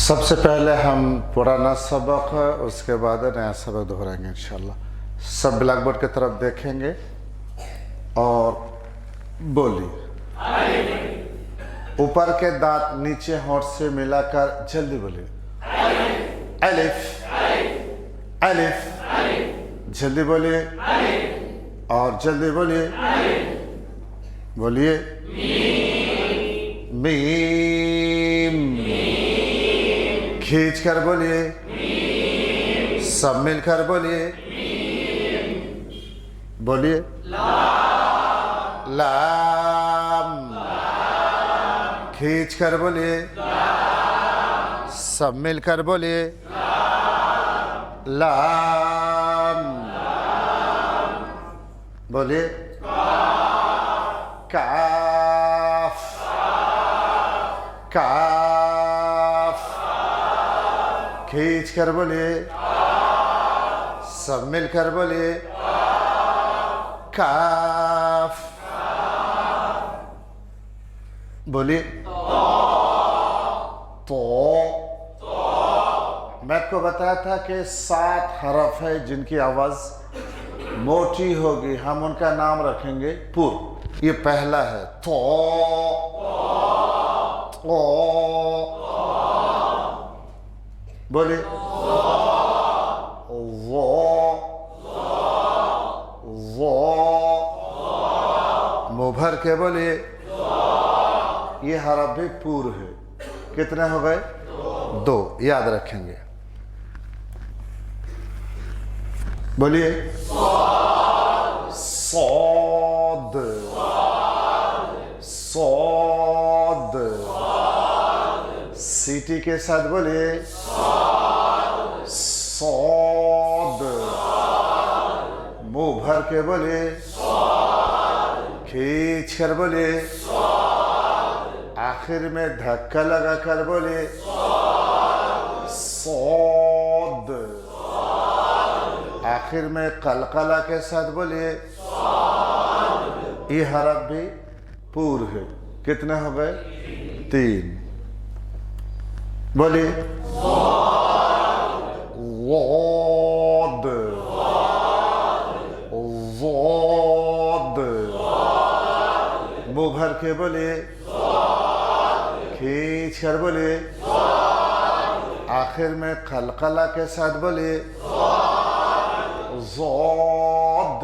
सबसे पहले हम पुराना सबक है, उसके बाद नया सबक दोहराएंगे इंशाल्लाह। सब ब्लैक बोर्ड की तरफ देखेंगे और बोलिए। ऊपर के दांत नीचे होंठ से मिलाकर जल्दी बोलिए। अलिफ अलिफ, जल्दी बोलिए और जल्दी बोलिए। बोलिए मीम, खींच कर बोलिए। सब मिलकर बोलिए। बोलिए लाम, खींच कर बोलिए। सब मिलकर बोलिए लाम। बोलिए काफ, काफ, खींच कर बोलिए। सब मिलकर बोलिए काफ। बोलिए तो। मैं आपको बताया था कि 7 हरफ है जिनकी आवाज मोटी होगी, हम उनका नाम रखेंगे पुर। ये पहला है तो, ओ। बोलिए वो, वो। मुंह भर के बोलिए। ये हरफ भी पूर है। कितने हो गए? 2, याद रखेंगे। बोलिए सौद, सौद। सीटी के साथ बोलिए सौद। मुंह भर के बोलिए। खींच कर बोलिए। आखिर में धक्का लगा कर बोलिए सौद। आखिर में कलकला के साथ बोलिए। ये हरफ भी पूर है। कितने हो गए? 3। बोलिए वोद, वोद। मुंह भर के बोलिए। खींच कर बोलिए। आखिर में कलकला के साथ बोलिए ज़ोद।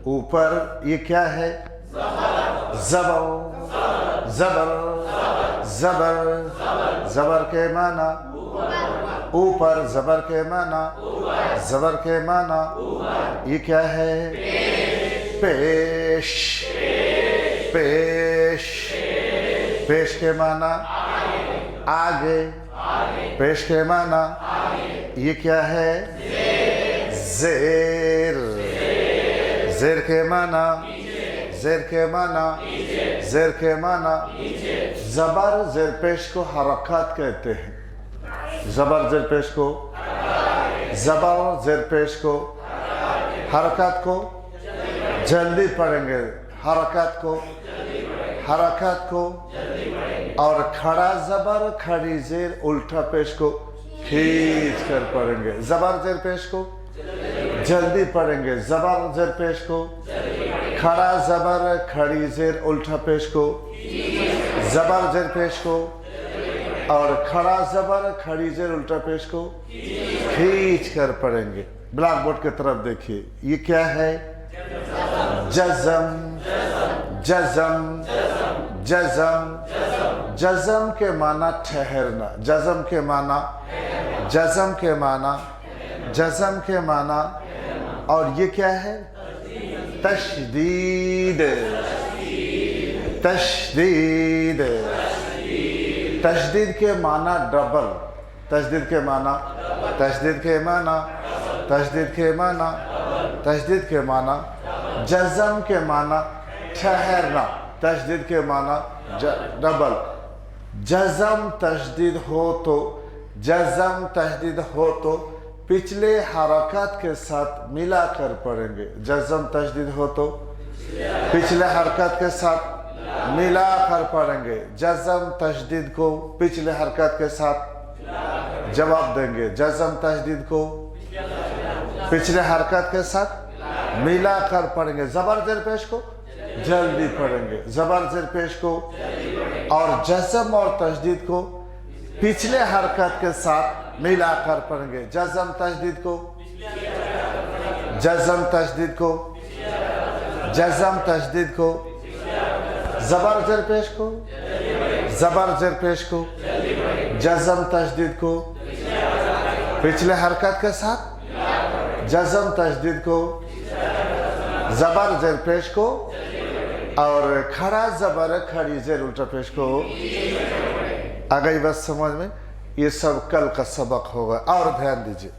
ऊपर ये क्या है? ज़बर, ज़बर, ज़बर। ज़बर के माना ऊपर, ज़बर के माना, ज़बर के माना ये क्या है? पेश, पेश। पेश के माना आगे, पेश के माना ये क्या है? ज़ेर, ज़ेर के माना, ज़ेर के माना, ज़ेर के माना। ज़बर ज़ेर पेश को हरकत कहते हैं। ज़बर ज़ेर पेश को, ज़बर ज़ेर पेश को, हरकत को जल्दी पढ़ेंगे। हरकत को, हरकत को। और खड़ा ज़बर खड़ी ज़ेर उल्टा पेश को खींच कर पढ़ेंगे। ज़बर ज़ेर पेश को जल्दी पढ़ेंगे। ज़बर ज़ेर पेश को, खड़ा ज़बर खड़ी ज़ेर उल्टा पेश को, ज़बर ज़ेर पेश को और खड़ा ज़बर खड़ी ज़ेर उल्टा पेश को खींच कर पढ़ेंगे। ब्लैक बोर्ड की तरफ देखिए। ये क्या है? जज़म, जज़म, जज़म। जज़म के माना ठहरना। जज़म के माना, जज़म के माना, जज़म के माना। और ये क्या है? तशदीद, तशदीद। तशदीद के माना डबल। तशदीद के माना, तशदीद के माना, तशदीद के माना, तशदीद के माना। जज़म के माना ठहरना। तशदीद के माना डबल। जज़म तशदीद हो तो, जज़म तशदीद हो तो पिछले हरकत के साथ मिलाकर पढ़ेंगे। जज़म तशदीद हो तो पिछले हरकत के साथ मिला कर पढ़ेंगे। जज़म तशदीद को पिछले हरकत के साथ जवाब देंगे। जज़म तशदीद को पिछले हरकत के साथ मिला कर पढ़ेंगे। ज़बर ज़ेर पेश को जल्दी पढ़ेंगे। ज़बर ज़ेर पेश को और जज़म और तशदीद को पिछले हरकत के साथ मिला कर पढ़ेंगे। जज़म तशदीद को, जज़म तशदीद को, जज़म तशदीद को, ज़बर ज़ेर पेश को, ज़बर ज़ेर पेश को, जज़म तशदीद को पिछले हरकत के साथ, जज़म तशदीद को, ज़बर ज़ेर पेश को और खड़ा ज़बर खड़ी ज़ेर उल्टा पेश को। आ गई बस समझ में? ये सब कल का सबक होगा। और ध्यान दीजिए,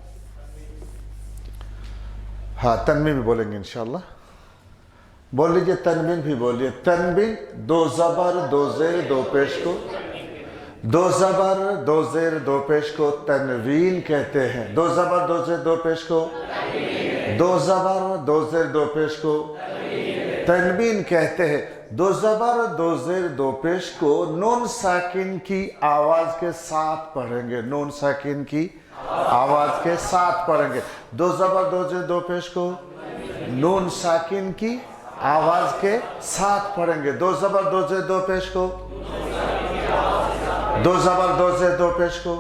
हाँ तनवीन भी बोलेंगे इंशाल्लाह। बोल लीजिए, तनवीन भी बोलिए। तनवीन दो ज़बर दो ज़ेर दो पेश को, दो ज़बर दो ज़ेर दो पेश को तनवीन कहते हैं। दो ज़बर दो ज़ेर दो पेश को, दो ज़बर दो ज़ेर दो पेश को तनवीन कहते हैं। दो ज़बर दो ज़ेर दो पेश को नून साकिन की आवाज़ के साथ पढ़ेंगे। नून साकिन की आवाज़ के साथ पढ़ेंगे। दो ज़बर दो ज़ेर दो पेश को नून साकिन की आवाज़ के साथ पढ़ेंगे। दो ज़बर दो ज़ेर दो पेश को, दो ज़बर दो ज़ेर दो पेश को,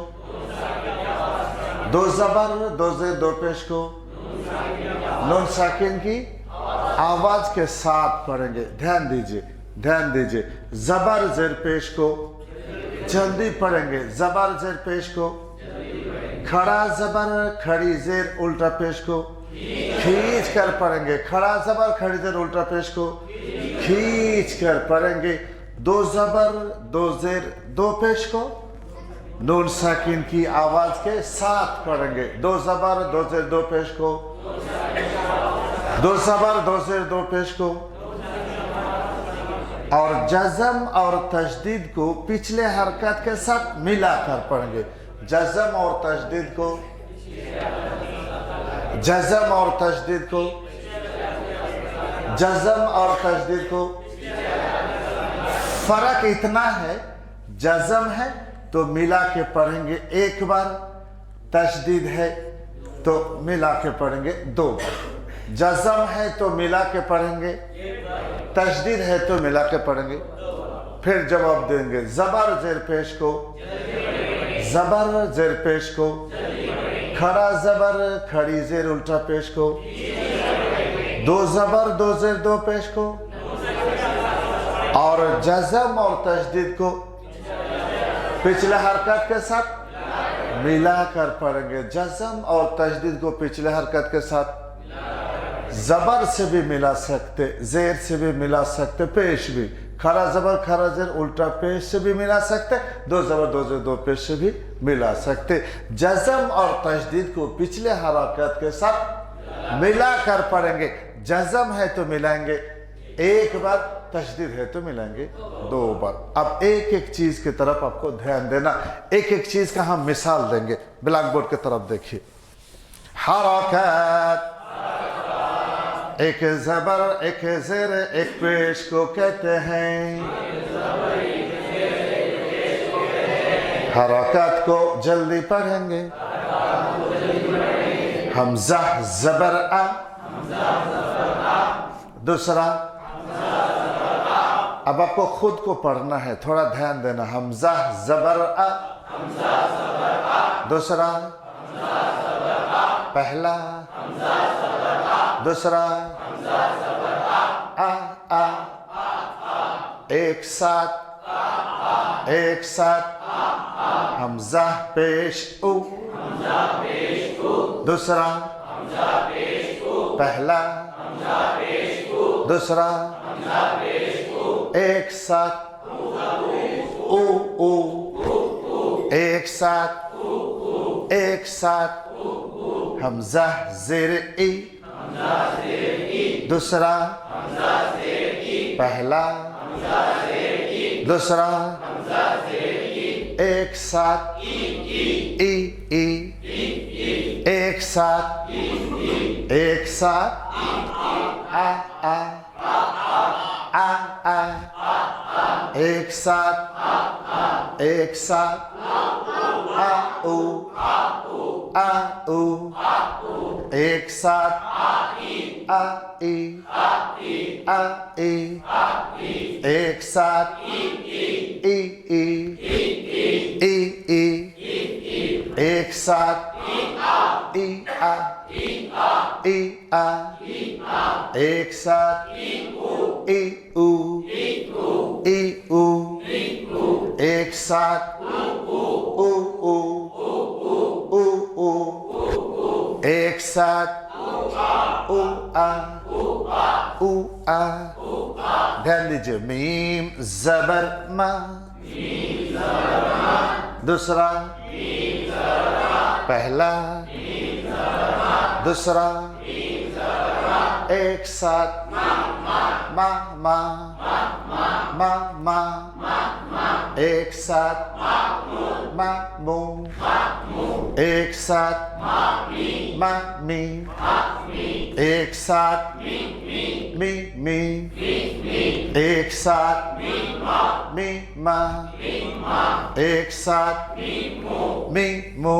दो ज़बर दो ज़ेर दो पेश को नून साकिन की आवाज़ के साथ पढ़ेंगे। ध्यान दीजिए, ध्यान दीजिए। ज़बर ज़ेर पेश को जल्दी पढ़ेंगे। ज़बर ज़ेर पेश को खड़ा ज़बर खड़ी ज़ेर उल्टा पेश को खींच कर पढ़ेंगे। खड़ा ज़बर खड़ी ज़ेर उल्टा पेश को खींच कर पढ़ेंगे। दो ज़बर दो ज़ेर दो पेश को नून साकिन की आवाज़ के साथ पढ़ेंगे। दो ज़बर दो ज़ेर दो पेश को, दो ज़बर दो ज़ेर दो पेश को और जज़म और तशदीद को पिछले हरकत के साथ मिलाकर पढ़ेंगे। जज़म और तशदीद को, जज़म और तशदीद को, जज़म और तशदीद को। फर्क इतना है, जज़म है तो मिला के पढ़ेंगे एक बार, तशदीद है तो मिला के पढ़ेंगे दो बार। जज़म है तो मिला के पढ़ेंगे, तशदीद है तो मिला के पढ़ेंगे। फिर जवाब देंगे। ज़बर ज़ेर पेश को, ज़बर ज़ेर पेश को, खड़ा ज़बर खड़ी ज़ेर उल्टा पेश को, दो ज़बर दो ज़ेर दो पेश को और जज़म और तशदीद को पिछले हरकत के साथ मिला कर पढ़ेंगे। जज़म और तशदीद को पिछले हरकत के साथ ज़बर से भी मिला सकते, ज़ेर से भी मिला सकते, पेश भी। खड़ा ज़बर खड़ा ज़ेर उल्टा पेश से भी मिला सकते, दो ज़बर दो ज़ेर दो पेश से भी मिला सकते। जज़म और तशदीद को पिछले हरकत के साथ मिला कर पढ़ेंगे। जज़म है तो मिलाएंगे एक बार, तशदीद है तो मिलाएंगे दो बार। अब एक एक चीज़ की तरफ आपको ध्यान देना। एक एक चीज़ का हम मिसाल देंगे। ब्लैक बोर्ड की तरफ देखिए। हरकत, एक ज़बर एक ज़ेर एक पेश को कहते हैं। हरकत को जल्दी पढ़ेंगे। हमज़ा ज़बर आ, दूसरा। अब आपको खुद को पढ़ना है, थोड़ा ध्यान देना। हमज़ा ज़बर आ, दूसरा, पहला, दूसरा, आ, एक साथ, एक साथ। हमज़ा पेश उ, दूसरा, पहला, दूसरा, एक साथ, उ, एक साथ, एक साथ। हमज़ा ज़ेर ई, दूसरा, पहला, दूसरा, एक साथ, ई, एक साथ, एक साथ। आ, आ, आ, आ, एक साथ एक साथ आ ऊ एक साथ आ ई एक साथ ई एक साथ ई आ एक साथ ई ऊ एक साथ ऊ एक साथ ऊ आ ध्यान दीजिए मीम जबर मा दूसरा पहला दूसरा एक साथ मा एक साथ मा मू एक साथ मा मी एक साथ मी एक साथ मी मा एक साथ मी मू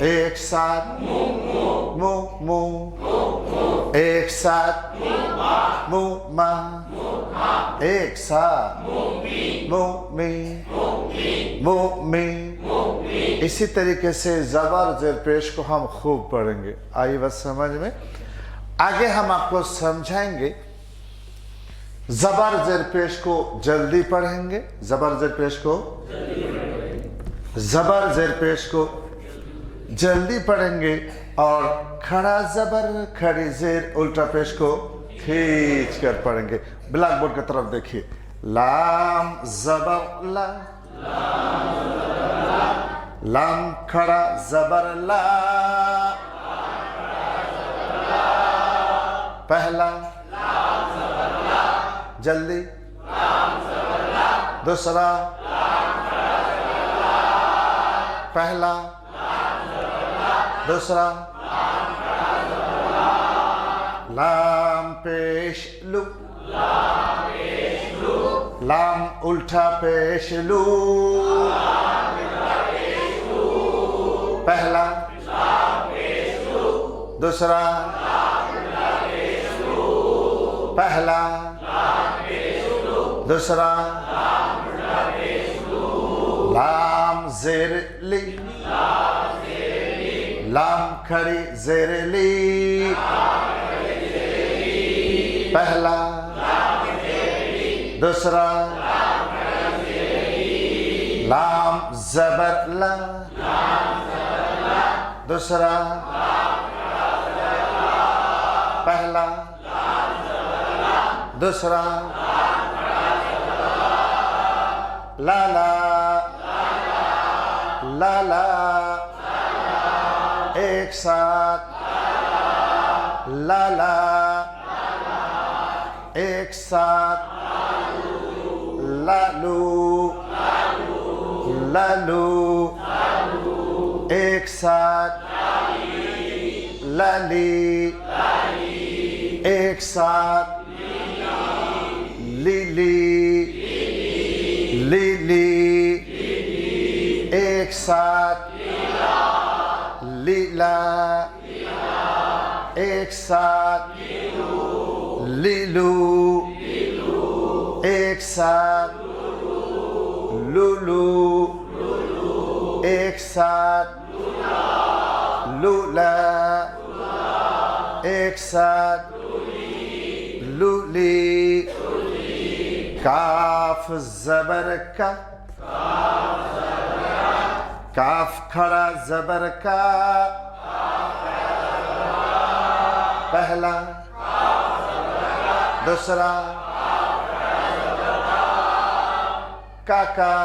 एक साथ मू एक साथ मू मा एक साथ मू मी इसी तरीके से ज़बर ज़ेर पेश को हम खूब पढ़ेंगे। आइए बस समझ में आगे हम आपको समझाएंगे। ज़बर ज़ेर पेश को जल्दी पढ़ेंगे। ज़बर ज़ेर पेश को जल्दी पढ़ेंगे और खड़ा ज़बर खड़ी ज़ेर उल्टा पेश को खींच कर पढ़ेंगे। ब्लैक बोर्ड की तरफ देखिए। लाम ज़बर ला लाम खड़ा ज़बर ला पहला जल्दी दूसरा पहला दूसरा लाम पेश लू लाम उल्टा पेश लू पहला दूसरा पहला दूसरा लाम ज़ेर ली लाम खड़ी ज़ेर ली पहला दूसरा लाम ज़बर ला दूसरा पहला दूसरा ला ला ला ला एक साथ ला ला एक साथ लालू लालू एक साथ लाली एक साथ लीली लीली एक साथ लीला एक साथ लीलू एक साथ लूलू एक साथ लूला एक साथ लूली काफ ज़बर का काफ खड़ा ज़बर का पहला दूसरा काका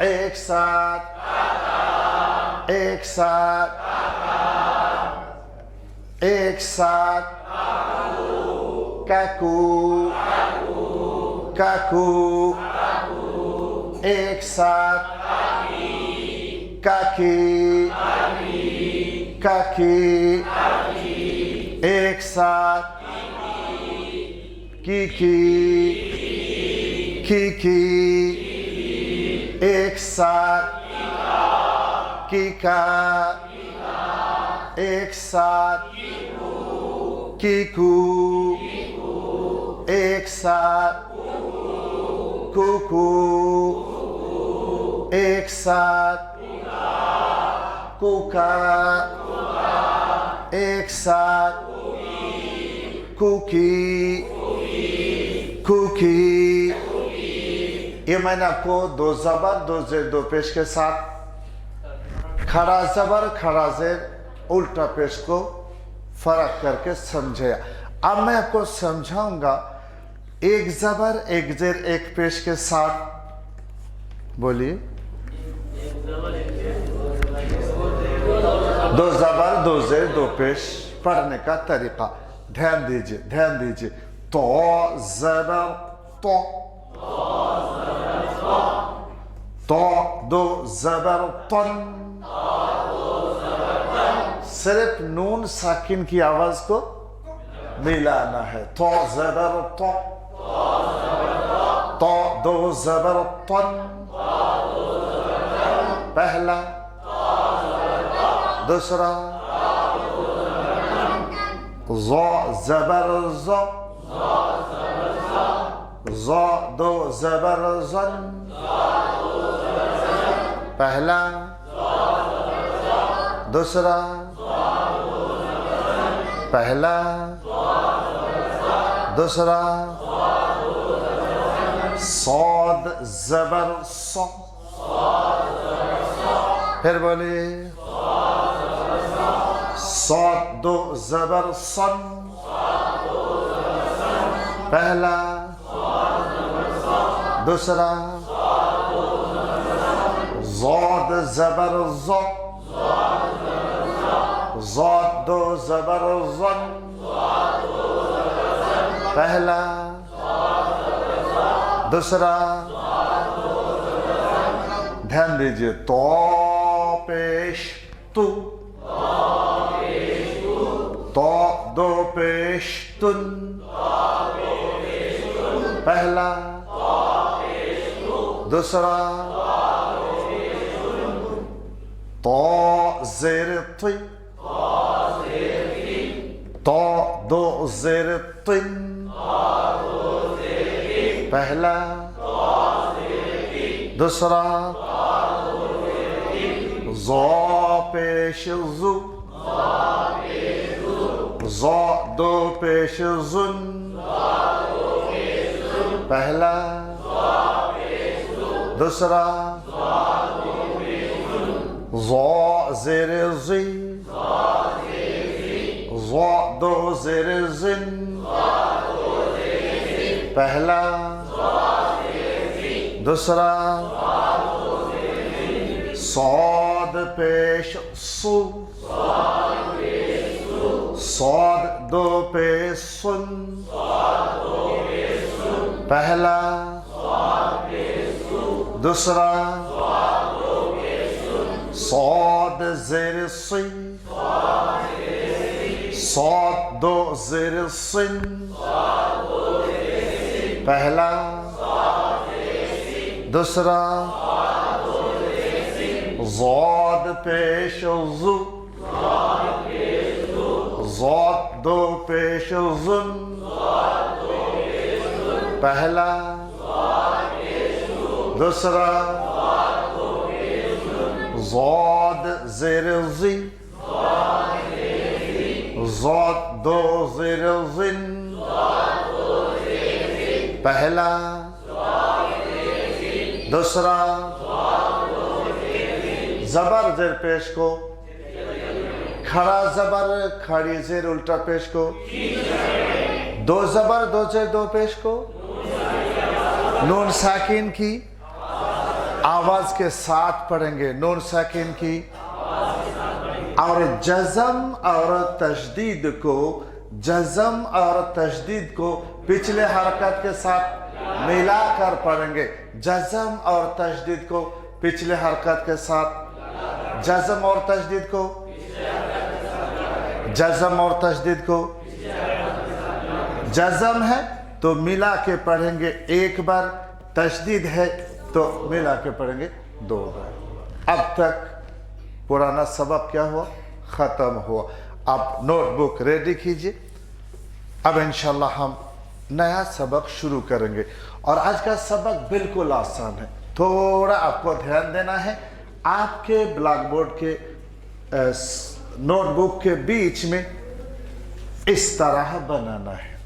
एक साथ एक साथ एक साथ काकू काकू एक साथ काकी काकी एक साथ कीकी की एक साथ की का एक साथ कीकू एक साथ कुकू एक साथ कुका एक साथ कुकी कुकी। ये मैंने आपको दो जबर दो जेर दो पेश के साथ खड़ा जबर खड़ा जेर उल्टा पेश को फर्क करके समझाया। अब मैं आपको समझाऊंगा एक जबर एक जेर एक पेश के साथ। बोलिए। दो जबर दो जेर दो पेश पढ़ने का तरीका ध्यान दीजिए ध्यान दीजिए। तो जबर तो दो जबर तन। सिर्फ नून साकिन की आवाज को मिलाना है। तो जबर तो दो जबर तन पहला दूसरा ज़ो ज़बर ज़ो ज़ो दो ज़बर ज़न पहला दूसरा पहला दूसरा صاد ज़बर सो फिर बोलिए صاد दो ज़बर सन पहला दूसरा ज़ाद ज़बर ज़ो ज़ाद दो ज़बर ज़न पहला दूसरा। ध्यान दीजिए तो पेश तू तो दो पेश तुन पहला दूसरा तो जेर ती तो दो जेर तिन पहला दूसरा ज़ो पेश ज़ु ज़ो दो पेश ज़ुन पहला दूसरा ज़ो ज़ेर ज़ी ज़ो दो ज़ेर ज़िन पहला दूसरा صاد पेश सु صاد दो पेश सुन पहला दूसरा صاد زیر سی صاد دو زیر سن پہلا دوسرا ضاد پیش زو ضاد دو پیش زن پہلا دوسرا ضاد زیر زی ضاد دو زیر زن پہلا دوسرا زبر زیر پیش کو کھڑا زبر کھڑی زیر الٹا پیش کو دو زبر دو زیر دو پیش کو نون ساکین کی آواز کے ساتھ پڑھیں گے نون ساکین کی اور جزم اور تشدید کو پچھلے حرکت کے ساتھ ملا کر پڑھیں گے جزم اور تشدید کو پچھلے حرکت کے ساتھ جزم اور تشدید کو جزم ہے تو ملا کے پڑھیں گے ایک بار तशदीद है तो मिला के पढ़ेंगे 2 बार। अब तक पुराना सबक क्या हुआ, ख़त्म हुआ। आप नोटबुक रेडी कीजिए, अब इंशाल्लाह हम नया सबक शुरू करेंगे। और आज का सबक बिल्कुल आसान है, थोड़ा आपको ध्यान देना है। आपके ब्लैक बोर्ड के नोटबुक के बीच में इस तरह बनाना है।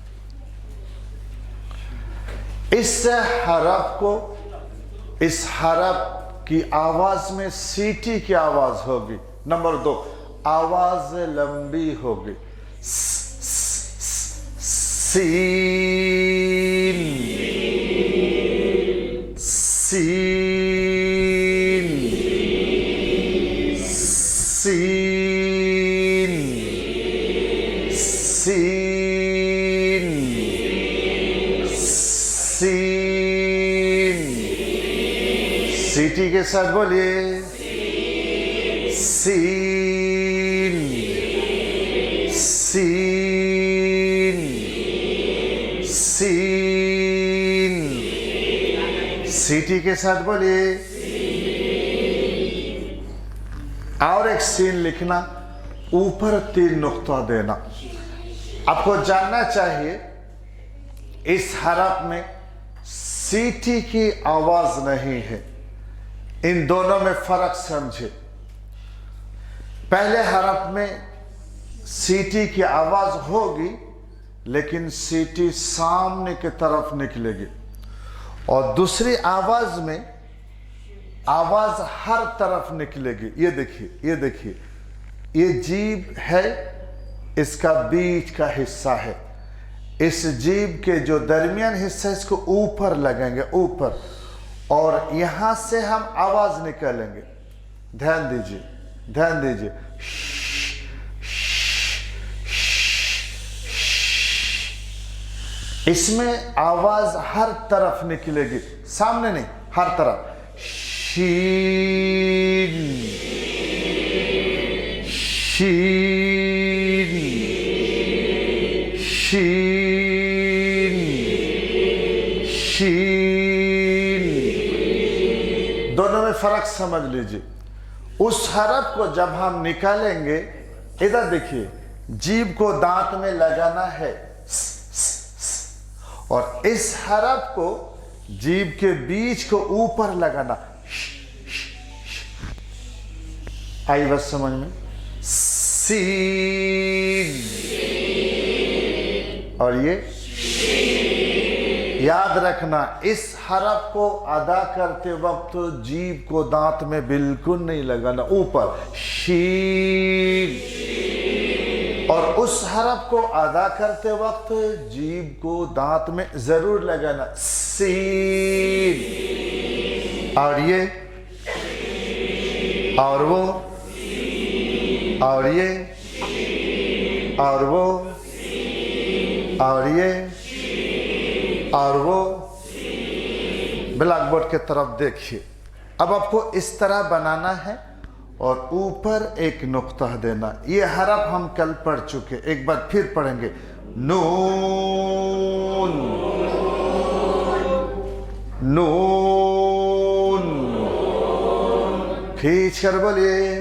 इस हरफ को, इस हरफ की आवाज में सीटी की आवाज होगी। नंबर 2, आवाज लंबी होगी। सीन, सीन, सीन, सीन, सीन। सीटी के साथ बोलिए, सीन, सीन, सीन। सीटी के साथ बोलिए। और एक सीन लिखना, ऊपर 3 नुक्ता देना। आपको जानना चाहिए इस हरफ में सीटी की आवाज नहीं है। इन दोनों में फर्क समझे। पहले हरफ में सीटी की आवाज होगी, लेकिन सीटी सामने की तरफ निकलेगी। और दूसरी आवाज में आवाज हर तरफ निकलेगी। ये देखिए, ये देखिए, ये जीभ है, इसका बीच का हिस्सा है। इस जीभ के जो दरमियान हिस्सा है, इसको ऊपर लगेंगे, ऊपर, और यहां से हम आवाज निकालेंगे। ध्यान दीजिए, ध्यान दीजिए। इसमें आवाज हर तरफ निकलेगी, सामने नहीं, हर तरफ। शीन, शीन, शीन, शीन। दोनों में फर्क समझ लीजिए। उस हरफ को जब हम निकालेंगे, इधर देखिए, जीभ को दांत में लगाना है, और इस हरफ को जीभ के बीच को ऊपर लगाना। आई बस समझ में। सीन, और ये याद रखना, इस हरफ को अदा करते वक्त जीभ को दांत में बिल्कुल नहीं लगाना, ऊपर। शीन। और उस हरफ को अदा करते वक्त जीभ को दांत में जरूर लगाना, सीन। और ये, और वो, और ये, और वो, और ये, और वो। ब्लैक बोर्ड की तरफ देखिए। अब आपको इस तरह बनाना है और ऊपर एक नुक्ता देना। ये हरफ हम कल पढ़ चुके, एक बार फिर पढ़ेंगे। नून, नून। खींच कर बोलिए,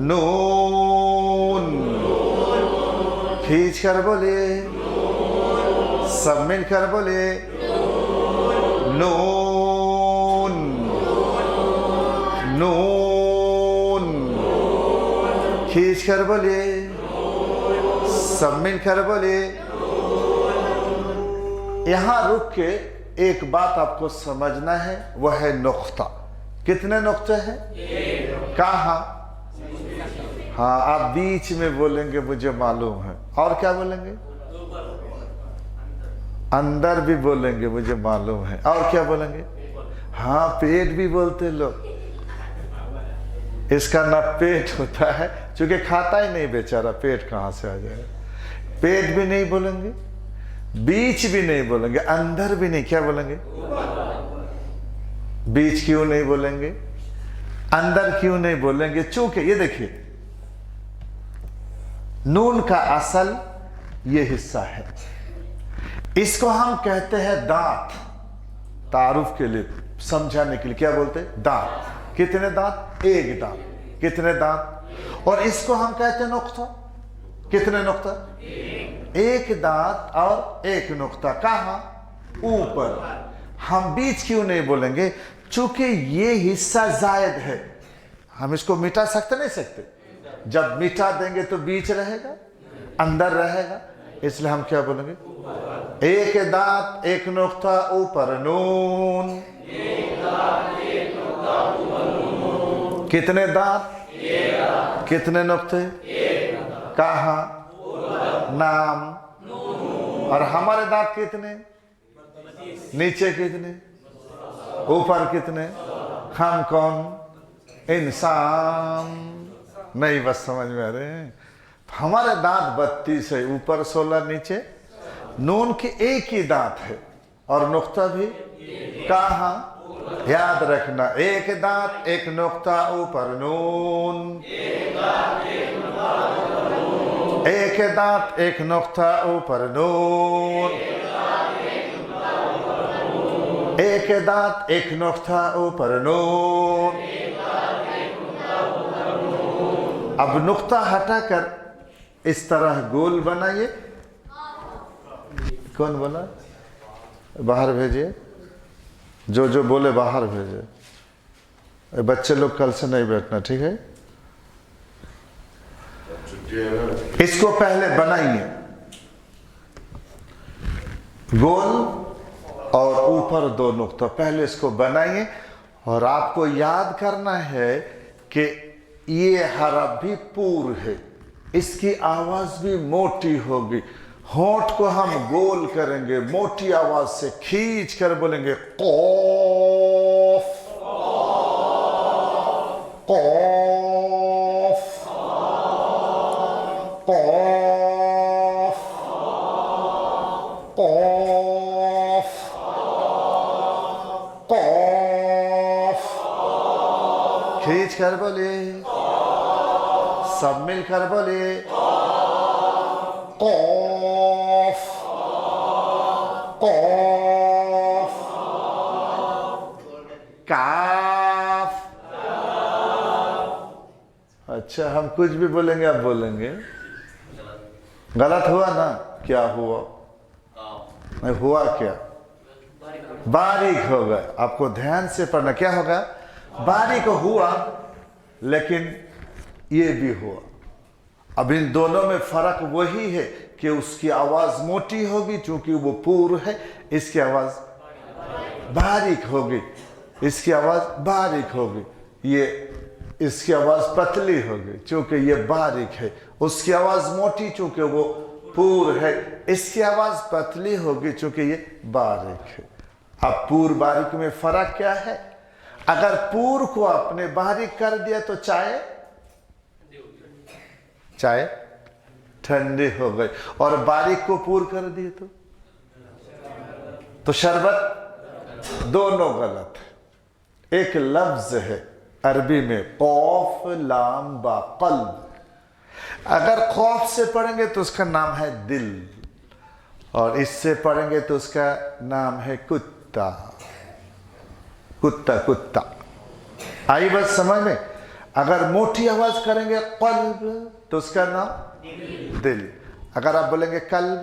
नून। खींच कर बोलिए, सब मिलकर बोलिए, नून, नून। खींच कर बोलिए, सब मिलकर बोलिए। यहां रुक के एक बात आपको समझना है, वह है नुक्ता। कितने नुक्ते हैं? कहाँ? हाँ, आप बीच में बोलेंगे, मुझे मालूम है। और क्या बोलेंगे? अंदर भी बोलेंगे, मुझे मालूम है। और क्या बोलेंगे? हाँ, पेट भी बोलते लोग। इसका ना पेट होता है, क्योंकि खाता ही नहीं बेचारा, पेट कहाँ से आ जाएगा। पेट भी नहीं बोलेंगे, बीच भी नहीं बोलेंगे, अंदर भी नहीं। क्या बोलेंगे? बीच क्यों नहीं बोलेंगे, अंदर क्यों नहीं बोलेंगे? चूंकि ये देखिए, नून का असल ये हिस्सा है, इसको हम कहते हैं दांत। तारुफ के लिए, समझाने के लिए क्या बोलते हैं? दांत। कितने दांत? एक दांत। कितने दांत? और इसको हम कहते हैं नुक्ता। कितने नुक्ता? एक दांत और एक नुक्ता। कहाँ? ऊपर। हम बीच क्यों नहीं बोलेंगे? चूंकि ये हिस्सा जायद है, हम इसको मिटा सकते नहीं सकते। जब मिटा देंगे तो बीच रहेगा, अंदर रहेगा, इसलिए हम क्या बोलेंगे? एक दांत एक नुक्ता ऊपर नून। कितने दांत? कितने नुक्ते? कहाँ? नाम। और हमारे दांत कितने? नीचे कितने? ऊपर कितने? हम कौन? इंसान। नहीं, बस समझ में आ रहे हैं? हमारे दांत 32 है, ऊपर 16 नीचे। नून के एक ही दांत है और नुक्ता भी कहाँ? याद रखना, एक दांत एक नुक्ता ऊपर नून। एक दांत एक नुक्ता ऊपर नून। एक दांत एक नुक्ता ऊपर नून। अब नुक्ता हटाकर इस तरह गोल बनाइए। कौन बोला? बाहर भेजिए। जो बोले बाहर भेजिए। बच्चे लोग कल से नहीं बैठना, ठीक है? इसको पहले बनाइए गोल और ऊपर 2 नुक्ता। पहले इसको बनाइए और आपको याद करना है कि ये हरफ भी पूर है, इसकी आवाज भी मोटी होगी। होंठ को हम गोल करेंगे, मोटी आवाज से खींच कर बोलेंगे कौफ कौफ कौफ कौफ कौफ। खींच कर बोले, सब मिलकर बोले कौफ कौफ। काफ। अच्छा, हम कुछ भी बोलेंगे, आप बोलेंगे गलत हुआ ना? क्या हुआ? नहीं हुआ क्या? बारीक हो गए। आपको ध्यान से पढ़ना। क्या होगा? बारीक हुआ, लेकिन ये भी हुआ। अब इन दोनों में फर्क वही है कि उसकी आवाज मोटी होगी क्योंकि वो पूर्व है, इसकी आवाज बारीक होगी, इसकी आवाज बारीक होगी। ये इसकी आवाज पतली होगी क्योंकि ये बारीक है, उसकी आवाज मोटी क्योंकि वो पूर्व है, इसकी आवाज पतली होगी क्योंकि ये बारीक है। अब पूर्व बारीक में फर्क क्या है? अगर पूर्व को आपने बारीक कर दिया तो चाय ठंडी हो गई, और बारीक को पूर कर दिए तो शरबत। दोनों गलत है। एक लफ्ज है अरबी में खौफ लाम बा कल्ब। अगर खौफ से पढ़ेंगे तो उसका नाम है दिल, और इससे पढ़ेंगे तो उसका नाम है कुत्ता। कुत्ता कुत्ता। आई बात समझ में? अगर मोटी आवाज करेंगे कल्ब तो उसका नाम दिल। अगर आप बोलेंगे कल्ब,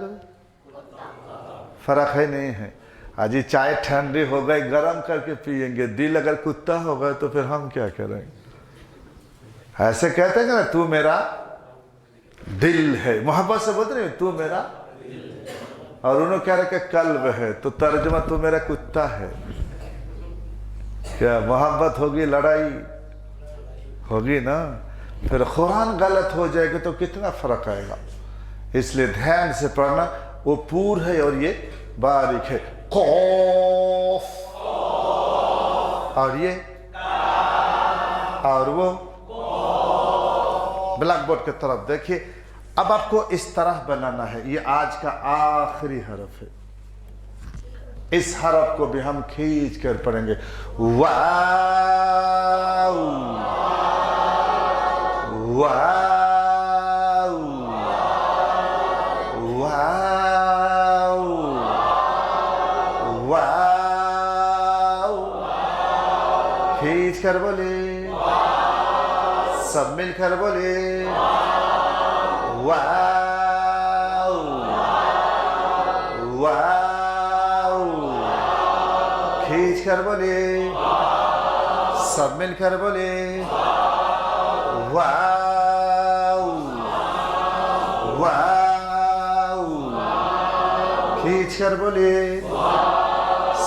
फर्क है नहीं है। आज ये चाय ठंडी हो गई, गर्म करके पिएंगे। दिल अगर कुत्ता होगा तो फिर हम क्या करेंगे? ऐसे कहते हैं ना, तू मेरा दिल है, मोहब्बत से बोलते नहीं तू मेरा, और उन्होंने कह रहे कि कल्ब है, तो तर्जुमा तू मेरा कुत्ता है। क्या मोहब्बत होगी? लड़ाई होगी ना। फिर कुरान गलत हो जाएगा तो कितना फर्क आएगा। इसलिए ध्यान से पढ़ना। वो पूर है और ये बारीक है। खौफ, और ये और वो। ब्लैक बोर्ड की तरफ देखिए। अब आपको इस तरह बनाना है। ये आज का आखिरी हरफ है। इस हरफ को भी हम खींच कर पढ़ेंगे। वाव वाव वाव वाव कर बोले, सब मिलकर बोले वाओ वाओ, खींच कर बोले, सब मिलकर बोले वाओ वाओ, खींच कर बोले,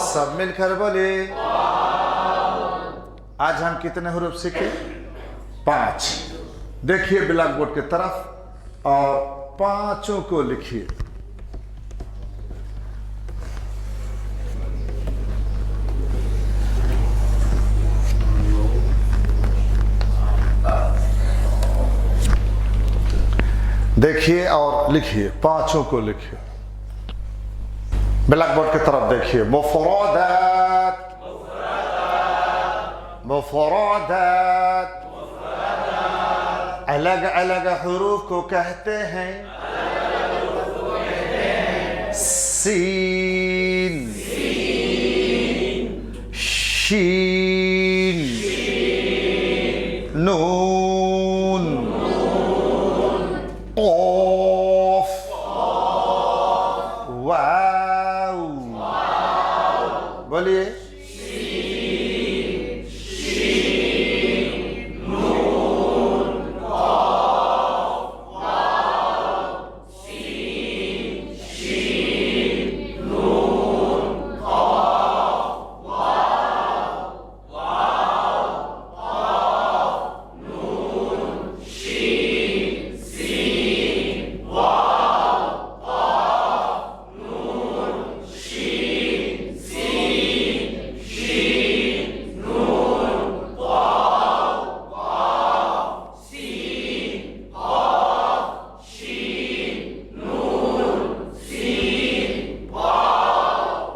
सब मिलकर बोले। आज हम कितने हुरूफ सीखे? 5। देखिए ब्लैक बोर्ड की तरफ और 5 को लिखिए। देखिए और लिखिए, 5 को लिखिए। ब्लैक बोर्ड की तरफ देखिए। मुफरदात, मुफरदात, अलग अलग हुरूफ को कहते हैं सीन, शीन, नून, ऑफ, वाओ। बोलिए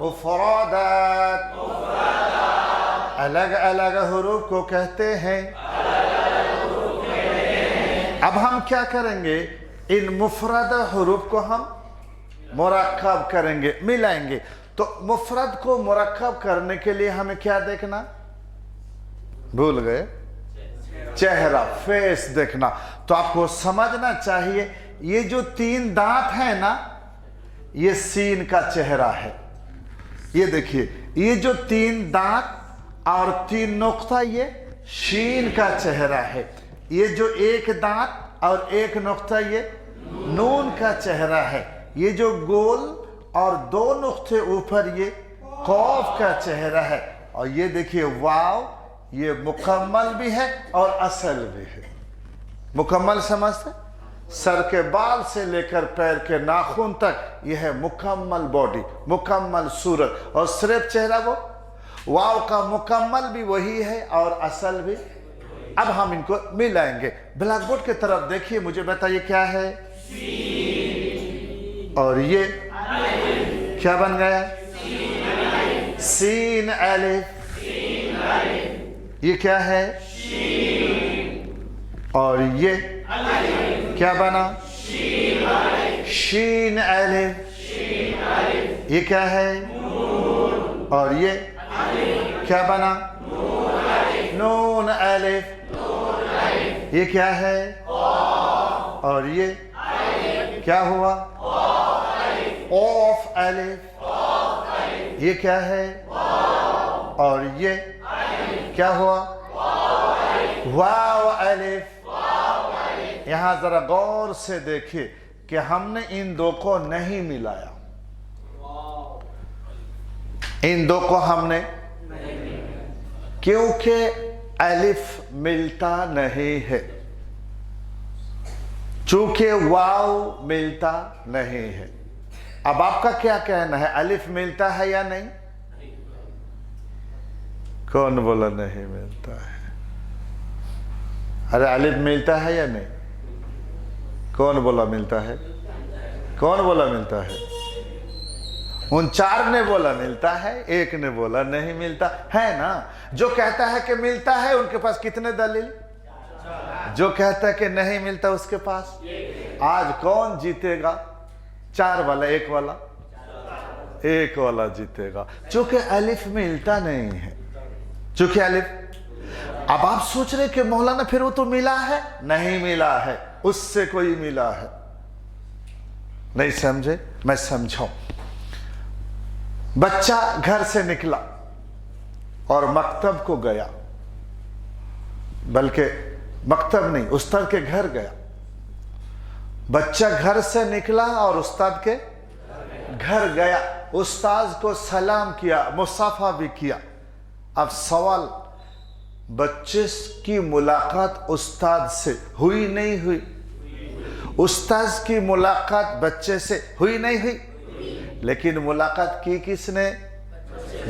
मुफरदात, अलग अलग हुरूफ को कहते हैं। अब हम क्या करेंगे? इन मुफरद हुरूफ को हम मुरक्कब करेंगे, मिलाएंगे। तो मुफरद को मुरक्कब करने के लिए हमें क्या देखना? भूल गए? चेहरा, फेस देखना। तो आपको समझना चाहिए ये जो 3 दांत है ना, ये सीन का चेहरा है। ये देखिए, ये जो 3 दांत और 3 नुक्ता, ये शीन का चेहरा है। ये जो 1 दांत और 1 नुक्ता, ये नून का चेहरा है। ये जो गोल और 2 नुक्ते ऊपर, ये कौफ का चेहरा है। और ये देखिए वाव, ये मुकम्मल भी है और असल भी है। मुकम्मल समझते? सर के बाल से लेकर पैर के नाखून तक यह है मुकम्मल बॉडी, मुकम्मल सूरत। और सिर्फ चेहरा वो वाव का मुकम्मल भी वही है और असल भी। अब हम इनको मिलाएंगे। ब्लैक बोर्ड की तरफ देखिए, मुझे बताइए क्या है? और ये क्या बन गया? सीन अलिफ। ये क्या है? और ये क्या बना? शीन अलिफ। ये क्या है? और ये क्या बना? नून अलिफ। ये क्या है? और ये क्या हुआ? ऑफ अलिफ। ये क्या है? और ये क्या हुआ? वाव अलिफ। यहां जरा गौर से देखिए कि हमने इन 2 को नहीं मिलाया। इन 2 को हमने, क्योंकि अलिफ मिलता नहीं है, चूंकि वाव मिलता नहीं है। अब आपका क्या कहना है? अलिफ मिलता है या नहीं? कौन बोला नहीं मिलता है? अरे अलिफ मिलता है या नहीं? कौन बोला मिलता है? कौन बोला मिलता है? उन 4 ने बोला मिलता है, 1 ने बोला नहीं मिलता है ना। जो कहता है कि मिलता है, उनके पास कितने दलील? जो कहता है कि नहीं मिलता, उसके पास। आज कौन जीतेगा? 4 वाला, 1 वाला? 1 वाला जीतेगा, चूंकि अलिफ मिलता नहीं है। चूंकि अलिफ अब आप सोच रहे कि मौलाना फिर वो तो मिला है, नहीं मिला है, उससे कोई मिला है। नहीं समझे? मैं समझाऊं। बच्चा घर से निकला और मकतब को गया, बल्कि मकतब नहीं, उस्ताद के घर गया। बच्चा घर से निकला और उस्ताद के घर गया, उस्ताद को सलाम किया, मुसाफा भी किया। अब सवाल, बच्चे की मुलाकात उस्ताद से हुई नहीं हुई? उस्ताद की मुलाकात बच्चे से हुई नहीं हुई? लेकिन मुलाकात की किसने?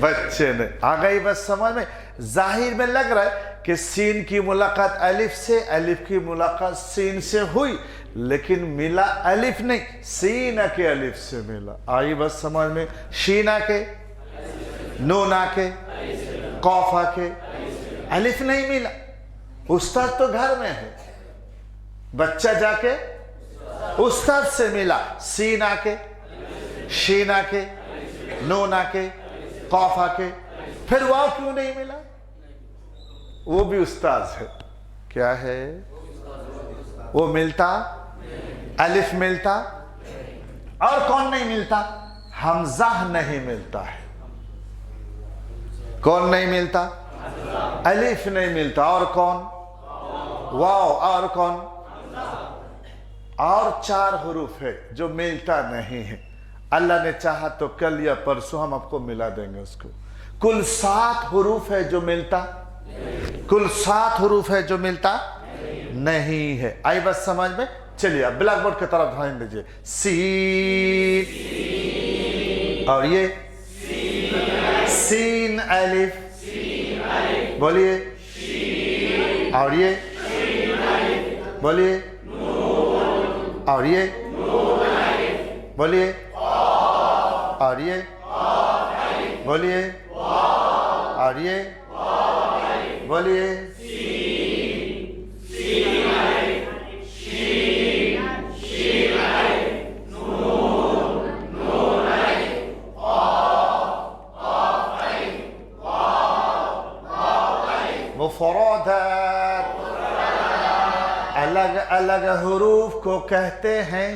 बच्चे ने। आ गई बस समझ में? जाहिर में लग रहा है कि सीन की मुलाकात अलिफ से, अलिफ की मुलाकात सीन से हुई, लेकिन मिला अलिफ नहीं, सीन के अलिफ से मिला। आई बस समझ में? शीना के, नूना के, कौफा के अलिफ नहीं मिला। उस्ताद तो घर में है, बच्चा जाके उस्ताद से मिला। सीना के, शीना के, नूना के, कौफा के, फिर वाव क्यों नहीं मिला? वो भी उस्ताद है। क्या है वो? मिलता अलिफ मिलता, और कौन नहीं मिलता? हमजा नहीं मिलता है। कौन नहीं मिलता? अलिफ नहीं मिलता, और कौन? वाव, और कौन? और 4 हुरूफ है जो मिलता नहीं है। अल्लाह ने चाहा तो कल या परसों हम आपको मिला देंगे उसको। कुल 7 हुरूफ है जो मिलता, कुल 7 हुरूफ है जो मिलता नहीं है। आई बस समझ में? चलिए अब ब्लैक बोर्ड की तरफ ध्यान दीजिए। सीन, और ये सीन अलिफ, बोलिए, और ये बोलिए, और ये बोलिए, और ये बोलिए, और ये बोलिए। मुफरदात अलग अलग हुरूफ को कहते हैं।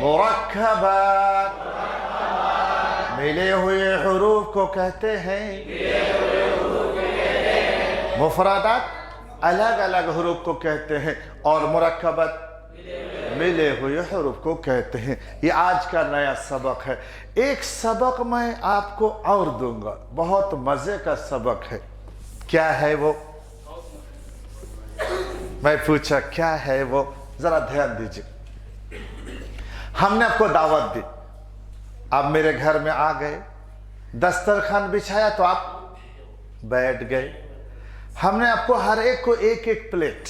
मुरक्कबात मिले हुए हुरूफ को कहते हैं। मुफरदात अलग अलग हुरूफ को कहते हैं, और मुरक्कबात मिले हुए हुरूफ को कहते हैं। ये आज का नया सबक है। एक सबक मैं आपको और दूंगा, बहुत मजे का सबक है। क्या है वो? मैं पूछा क्या है वो, जरा ध्यान दीजिए। हमने आपको दावत दी, आप मेरे घर में आ गए, दस्तरखान बिछाया तो आप बैठ गए। हमने आपको हर एक को एक एक प्लेट,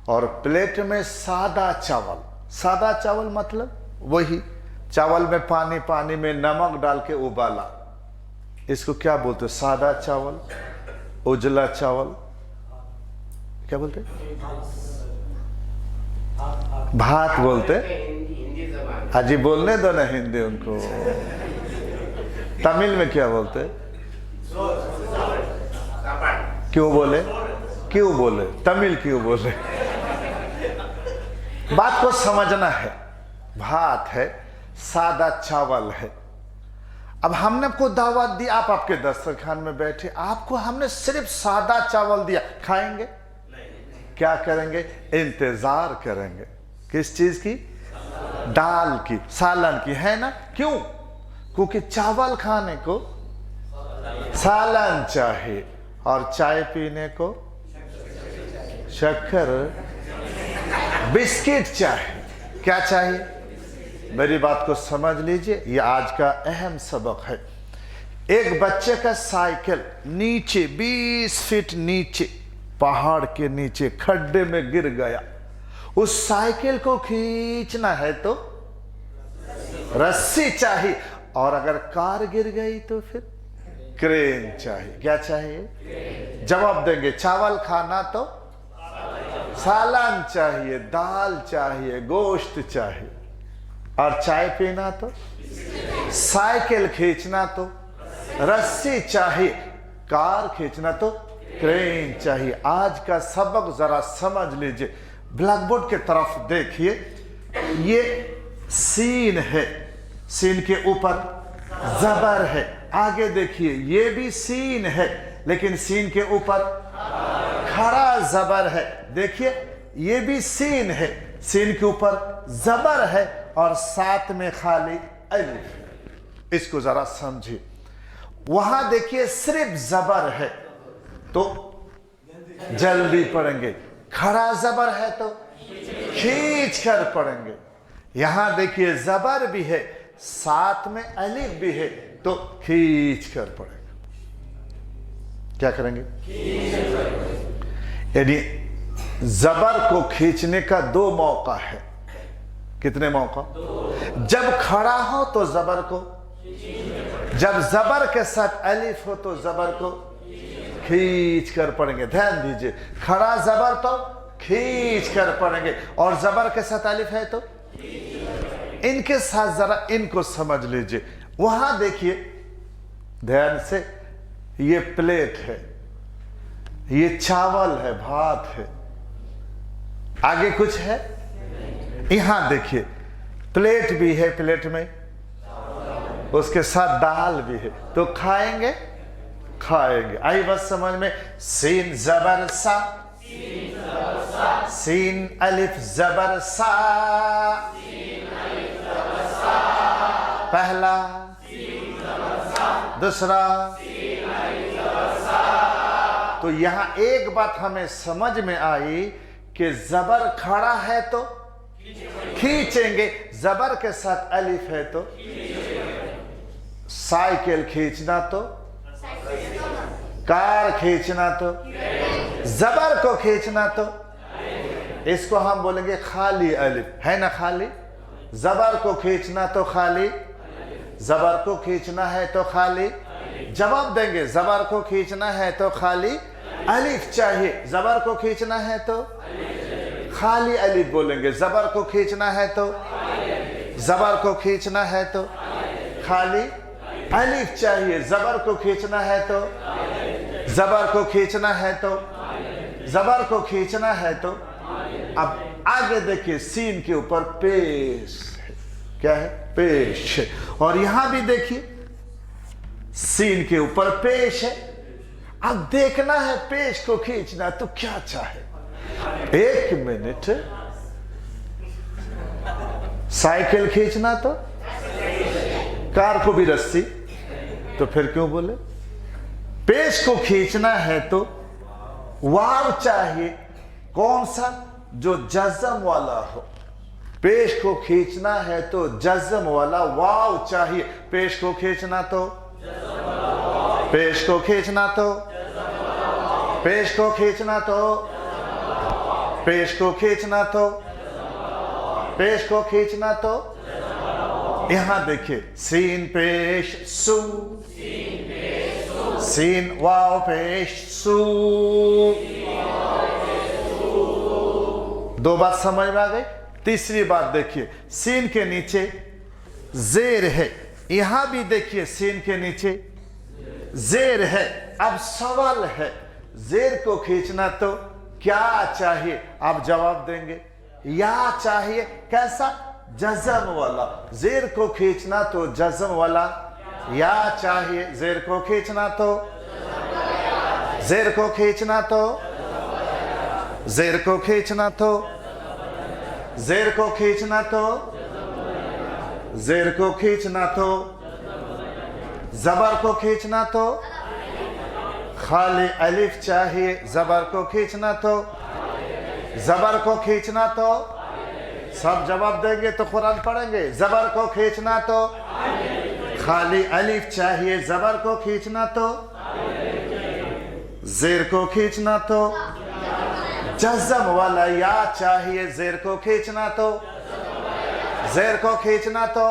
और प्लेट में सादा चावल। सादा चावल मतलब वही चावल में पानी, पानी में नमक डाल के उबाला, इसको क्या बोलते? सादा चावल, उजला चावल, क्या बोलते? भात बोलते। अजी बोलने दो ना हिंदी उनको। तमिल में क्या बोलते? क्यों बोले? क्यों बोले? तमिल क्यों बोले? बात को समझना है। भात है, सादा चावल है। अब हमने आपको दावत दी, आप आपके दस्तरखान में बैठे, आपको हमने सिर्फ सादा चावल दिया, खाएंगे? क्या करेंगे? इंतजार करेंगे। किस चीज की? दाल की, सालन की, है ना? क्यों? क्योंकि चावल खाने को सालन चाहिए, और चाय पीने को शक्कर, बिस्किट चाहिए। क्या चाहिए? मेरी बात को समझ लीजिए, ये आज का अहम सबक है। एक बच्चे का साइकिल नीचे 20 फीट नीचे, पहाड़ के नीचे खड्डे में गिर गया। उस साइकिल को खींचना है तो रस्सी चाहिए, और अगर कार गिर गई तो फिर क्रेन चाहिए। क्या चाहिए? जवाब देंगे। चावल खाना तो सालन चाहिए, दाल चाहिए, गोश्त चाहिए, और चाय पीना तो, साइकिल खींचना तो रस्सी चाहिए। कार खींचना तो क्रेन चाहिए। आज का सबक जरा समझ लीजिए। ब्लैक बोर्ड के तरफ देखिए, ये सीन है, सीन के ऊपर जबर है। आगे देखिए, ये भी सीन है लेकिन सीन के ऊपर खड़ा जबर है। देखिए, ये भी सीन है, सीन के ऊपर जबर है और साथ में खाली अलिफ। इसको जरा समझिए। वहां देखिए सिर्फ जबर है तो जल्दी पढ़ेंगे, खड़ा जबर है तो खींच कर पढ़ेंगे। यहां देखिए जबर भी है, साथ में अलिफ भी है तो खींच कर पढ़ेंगे। क्या करेंगे? यानी जबर को खींचने का 2 मौका है। कितने मौका? जब खड़ा हो तो जबर को, जब जबर के साथ अलिफ हो तो जबर को खींच कर पढ़ेंगे। ध्यान दीजिए, खड़ा जबर तो खींच कर पढ़ेंगे और जबर के साथ अलिफ है तो इनके साथ जरा इनको समझ लीजिए। वहां देखिए ध्यान से, ये प्लेट है, ये चावल है, भात है, आगे कुछ है? यहां देखिए प्लेट भी है, प्लेट में उसके साथ दाल भी है तो खाएंगे? खाएंगे। आई बस समझ में? सीन जबर सा, सीन अलिफ जबर सा, पहला, दूसरा। तो यहां एक बात हमें समझ में आई कि जबर खड़ा है तो खींचेंगे, जबर के साथ अलिफ है तो साइकिल खींचना तो, कार खींचना तो, जबर को खींचना तो इसको हम बोलेंगे खाली अलिफ, है ना? खाली जबर को खींचना तो खाली, जबर को खींचना है तो खाली। जवाब देंगे, जबर को खींचना है तो खाली अलिफ चाहिए, जबर को खींचना है तो खाली अलिफ बोलेंगे। जबर को खींचना है तो, जबर को खींचना है तो खाली अलिफ चाहिए, जबर को खींचना है तो, जबर को खींचना है तो, जबर को खींचना है तो। अब आगे देखिए, सीन के ऊपर पेश है। क्या है? पेश है। और यहां भी देखिए सीन के ऊपर पेश है। अब देखना है पेश को खींचना तो क्या चाहे। 1 मिनट, साइकिल खींचना तो, कार को भी रस्सी, तो फिर क्यों बोले? पेश को खींचना है तो वाव चाहिए। कौन सा? जो जज़म वाला हो। पेश को खींचना है तो जज़म वाला वाव चाहिए। पेश को खींचना तो, पेश को खींचना तो, पेश को खींचना तो, पेश को खींचना तो, पेश को खींचना तो। यहां देखिए, सीन पेश सू, सीन वाव पेश सू। 2 बात समझ में आ गई। तीसरी बात देखिए, सीन के नीचे जेर है। यहां भी देखिए सीन के नीचे जेर है। अब सवाल है, जेर को खींचना तो क्या चाहिए? आप जवाब देंगे या चाहिए। कैसा? जज़म वाला। जेर को खींचना तो जज़म वाला या चाहिए। जेर को खींचना तो, जेर को खींचना तो, जेर को खींचना तो, जेर को खींचना तो, जेर को खींचना तो, जबर को खींचना तो खाली अलिफ चाहिए। जबर को खींचना तो, जबर को खींचना तो। सब जवाब देंगे तो कुरान पढ़ेंगे। जबर को खींचना तो खाली अलिफ चाहिए। जबर को खींचना तो, जेर को खींचना तो जज़म वाला या चाहिए। जेर को खींचना तो, जेर को खींचना तो,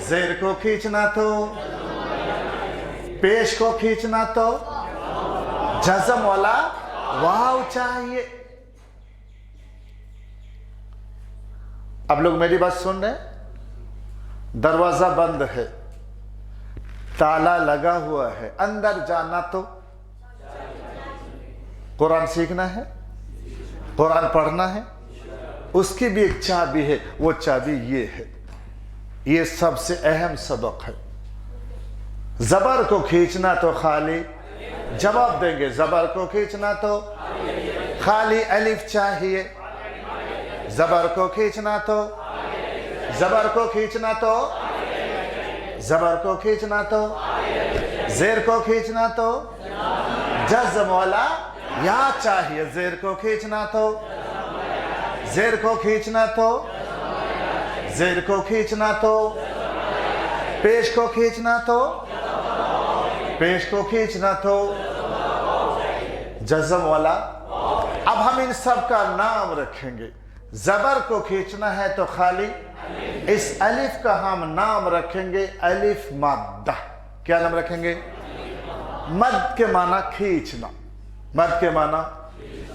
जेर को खींचना तो, पेश को खींचना तो जज़म वाला वाव चाहिए। अब लोग मेरी बात सुन रहे हैं? दरवाजा बंद है, ताला लगा हुआ है, अंदर जाना तो कुरान सीखना है, कुरान पढ़ना है, उसकी भी एक चाबी है, वो चाबी ये है। ये सबसे अहम सबक है। जबर को खींचना तो खाली, जवाब देंगे, जबर को खींचना तो खाली अलिफ चाहिए, जबर को खींचना तो, जबर को खींचना तो, जबर को खींचना तो, जेर को खींचना तो, जज्म वाला या चाहिए, जेर को खींचना तो, जेर को खींचना तो, जेर को खींचना तो, पेश को खींचना तो, पेश को खींचना तो, जज्म वाला। अब हम इन सब का नाम रखेंगे। जबर को खींचना है तो खाली इस अलिफ का हम नाम रखेंगे अलिफ मद्दा। क्या नाम रखेंगे? मद के माना खींचना, मद के माना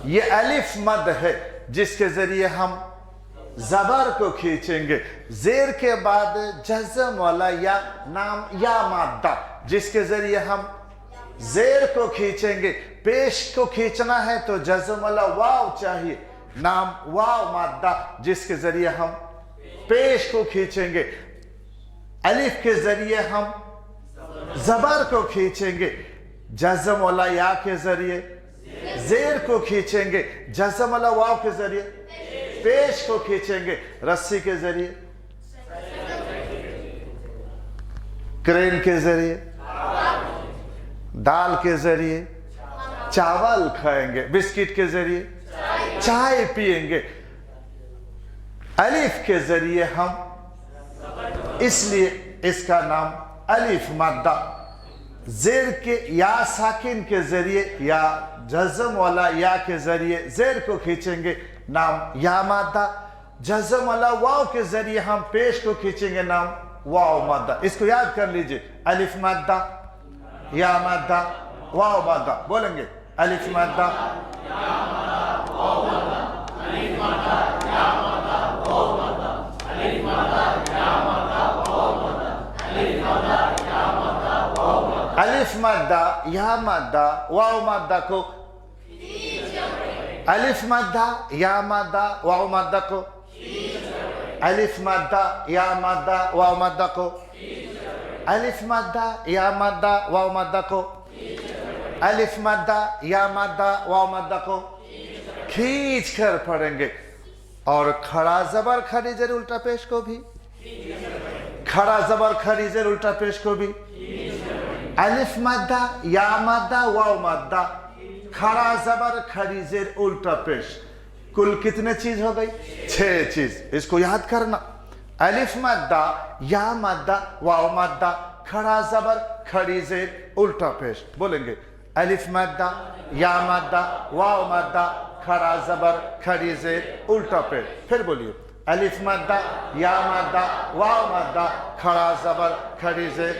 ये अलिफ मद है जिसके जरिए हम जबर को खींचेंगे। जेर के बाद जज्म वाला या नाम या मादा जिसके जरिए हम जेर को खींचेंगे। पेश को खींचना है तो जज्म वाला वाव चाहिए, नाम वाव मादा जिसके जरिए हम पेश को खींचेंगे। अलिफ के जरिए हम जबर को खींचेंगे, जज्म वाला या के जरिए जेर को खींचेंगे, जज्म वाला वाव के जरिए पेश को खींचेंगे, रस्सी के जरिए, क्रेन के जरिए, दाल के जरिए चावल खाएंगे, बिस्किट के जरिए चाय पिएंगे। अलिफ के जरिए हम, इसलिए इसका नाम अलिफ मादा। जेर के या साकिन के जरिए या जज्म वाला या के जरिए जेर को खींचेंगे, नाम या मादा। जज्म वाला वाव के जरिए हम पेश को खींचेंगे, नाम वाव मादा। इसको याद कर लीजिए, अलिफ मादा, या मादा, वाव मादा। बोलेंगे अलिफ मादा, अलिफ मादा या मादा वाव मादा को, अलिफ मादा या मादा वाव मादा को, अलिफ मादा या मादा वाव मादा को, अलिफ मादा या मादा वाव मादा को, अलिफ मादा या मादा वाव मादा को खींच कर पढ़ेंगे। और खड़ा जबर खड़ी जेर उल्टा पेश को भी, खड़ा जबर खड़ी जेर उल्टा पेश को भी, अलिफ मादा या मादा वाव मादा, खड़ा जबर खड़ी जेर उल्टा पेश। कुल कितने चीज हो गई? 6 चीज। इसको याद करना, अलिफ मादा या मादा वाव मादा, खड़ा जबर खड़ी जेर उल्टा पेश। बोलेंगे अलिफ मादा या मादा वाव मादा, खड़ा जबर खड़ी जेर उल्टा पेश। फिर बोलिए अलिफ मादा या मादा वाव मादा, खड़ा जबर खड़ी जेर।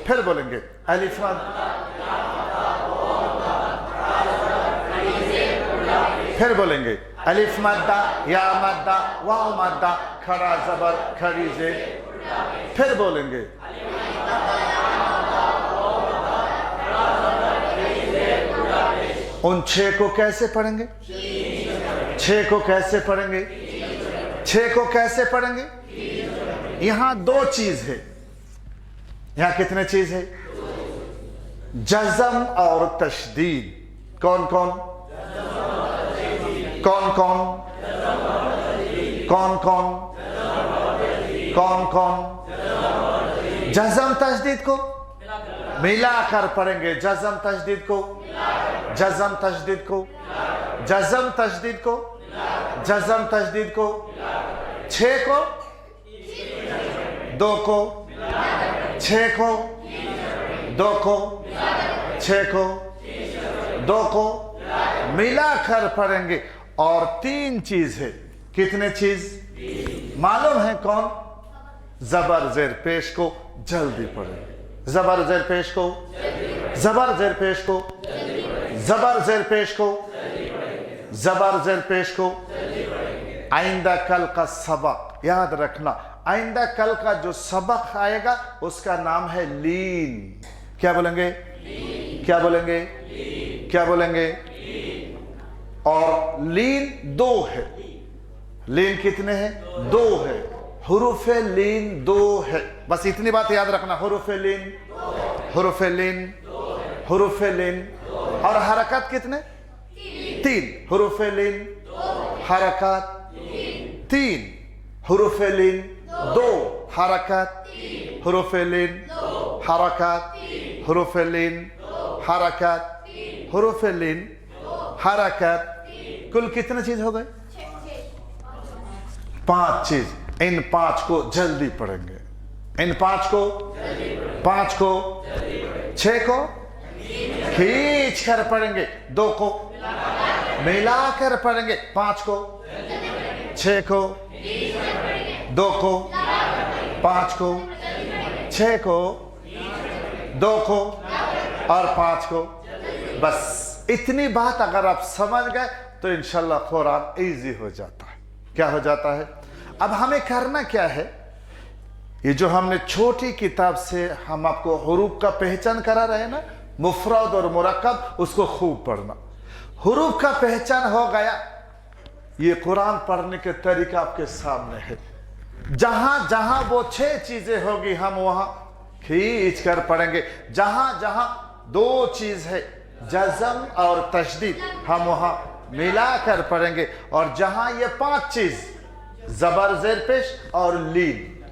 फिर बोलेंगे अलिफ मादा, फिर बोलेंगे अलिफ मादा या मादा वाव मादा, खड़ा जबर खड़ी जेर। फिर बोलेंगे उन 6 को कैसे पढ़ेंगे? 6 को कैसे पढ़ेंगे? 6 को कैसे पढ़ेंगे? यहां 2 चीज है। यहां कितने चीज है? जज़म और तशदीद। कौन कौन? कौन कौन? कौन कौन? कौन कौन? जज़म तशदीद को मिलाकर पढ़ेंगे। जज़म तशदीद को, जज़म तशदीद को, जज़म तशदीद को, जज़म तशदीद को। 6 को, 2 को, 6 को, 2 को, 6 को, 2 को मिलाकर पढ़ेंगे। और 3 चीज है। कितने चीज मालूम है? कौन? जबर जेर पेश को जल्दी पढ़ेंगे। जबर जेर पेश को, जबर जेर पेश को, जबर जेर पेश को, जबर जेर पेश को। आइंदा कल का सबक याद रखना, आइंदा कल का जो सबक आएगा उसका नाम है लीन। क्या बोलेंगे? क्या बोलेंगे? क्या बोलेंगे? और लीन 2 है। लीन कितने हैं? 2 है। हुरूफ लीन 2 है। बस इतनी बात याद रखना, हुरूफ लीन, हुरूफ लीन, हुरूफ लीन। और हरकत कितने? 3। हुरूफ लीन, हरकत 3, हुरूफ लीन 2, हरकत, हुरूफ लीन, हरकत, हुरूफ लीन, हरकत, हुरूफ लीन, हरकत। कुल कितने चीज हो गए? 5 चीज। इन 5 को जल्दी पढ़ेंगे। इन 5 को, 5 को, 6 को खींच कर पढ़ेंगे, 2 को मिलाकर पढ़ेंगे, 5 को, 6 को, 2 को, 5 को, 6 को, 2 को और 5 को। बस इतनी बात अगर आप समझ गए तो इंशाल्लाह कुरान इजी हो जाता है। क्या हो जाता है? अब हमें करना क्या है? ये जो हमने छोटी किताब से हम आपको हुरूफ का पहचान करा रहे हैं ना, मुफरद और मुरक्कब, उसको खूब पढ़ना। हुरूफ का पहचान हो गया, ये कुरान पढ़ने के तरीका आपके सामने है। जहां जहां वो 6 चीजें होगी हम वहां खींच कर पढ़ेंगे। जहां जहां 2 चीज है, जज़म और तशदीद, हम वहां मिलाकर पढ़ेंगे। और जहां ये 5 चीज, जबर जेर पेश और लीन,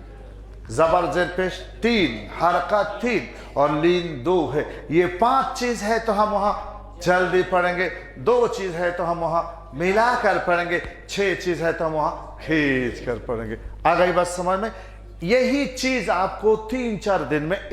जबर जेर पेश 3, हरकत 3 और लीन 2 है। ये 5 चीज है तो हम वहां जल्दी पढ़ेंगे, 2 चीज है तो हम वहां मिलाकर पढ़ेंगे, 6 चीज है तो हम वहां खींच कर पढ़ेंगे। आ गई बात समझ में? यही चीज आपको 3-4 दिन में